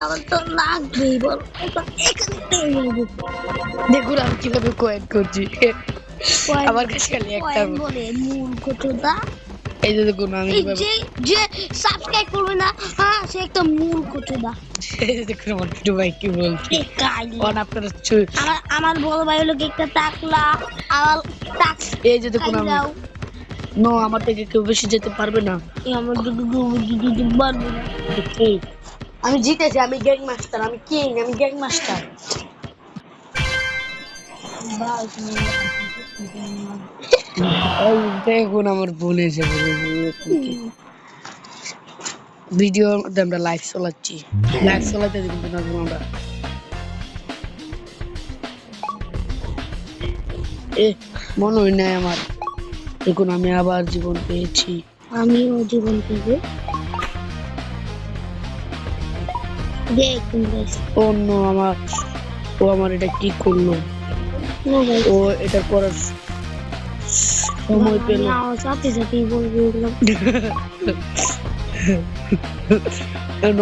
আমার তো লাগবেই বল। এখানে দেখুন আমি কিভাবে কয়েন করছি। আমার কাছে খালি একটা কয়েন বলে মূর্খ চোদা। এই যে দেখুন আমি এই কিভাবে যে সাবস্ক্রাইব করবে না, হ্যাঁ সে একটা মূর্খ চোদা। এই যে দেখুন আমার ছোট ভাই কি বলছে। কাইলি আপনারা আমার বড় ভাই হলো একটা টাকলা। আমার টাক এই যে দেখুন আমি খাইলাও আমার থেকে কেউ বেশি যেতে পারবে না। আমার পারবে না। আমি জিতেছি, আমি গ্যাং মাস্টার, আমি কিং, আমি গ্যাং মাস্টার। দেখুন আমার বোন এসে ভিডিও আমরা লাইভ চালাচ্ছি, লাইভ চালাতে কিন্তু না আমরা মনে হয় নাই আমার। দেখুন আমি আবার জীবন পেয়েছি। আমিও জীবন পেয়ে দেখুন অন্য ও আমার এটা কি করলো? ও এটা করার সময় পেল। সাথে সাথেই বলবো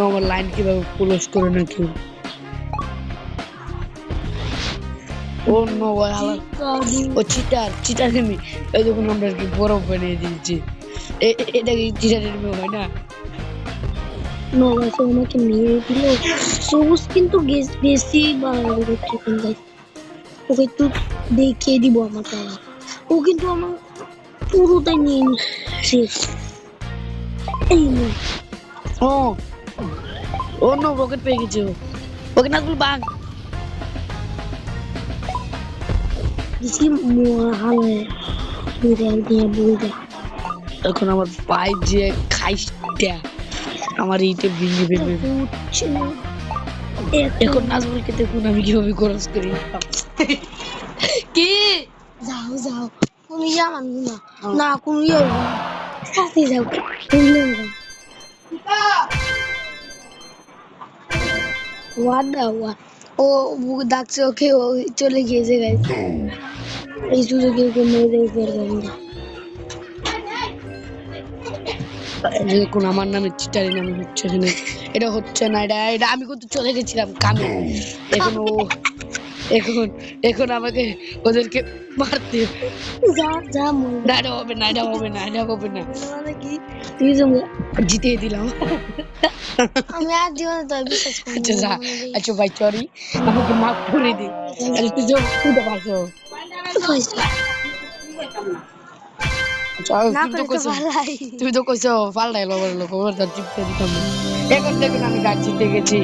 আমার লাইন কিভাবে ক্লোজ করে নাকি। ও চিটার এনিমি। এই দেখুন আমরা কি বরফ বানিয়ে দিয়েছি। এটা কি চিটার এনিমি হয় না? আমাকে মেরে দিল। সবুজ কিন্তু বেশি বাড়াবাড়ি করছে কিন্তু ওকে একটু দেখিয়ে দিব আমার পাওয়া। ও কিন্তু আমার পুরোটাই নিয়ে নিচ্ছে। এই নে ও নো রকেট পেয়ে গেছে। ওকে না তুই বাং किसी हाल এখন আমার পাই যে খাইটা আমার এইটা ভেঙে ফেলবে। এখন নাজমুলকে দেখুন আমি কিভাবে খরচ করি। কি যাও যাও তুমি যামান না না কোনো ইয়ে হবে না সাথে যাও ওয়াদা ও ডাকছে ওকে ও চলে গিয়েছে গাইস এই সুযোগে ওকে মেরে ফেলবেন না। দেখুন আমার নামে চিটারি নামে হচ্ছে এখানে। এটা হচ্ছে না, এটা আমি কিন্তু চলে গেছিলাম কামে। এখন এখন আমাকে ওদেরকে মারতে যা যা না, এটা হবে না, এটা হবে না, এটা হবে না। মানে কি তুই জিতিয়ে দিলাম। আমি আর জীবনে তো বিশ্বাস করি আচ্ছা যা, আচ্ছা ভাই সরি, আমাকে মাফ করে দে। আরে তুই তো পারছো। তুমি তো কইছো পাল্টাই লোক জিততে দিতাম। এখন দেখুন আমি গাছ জিতে গেছি।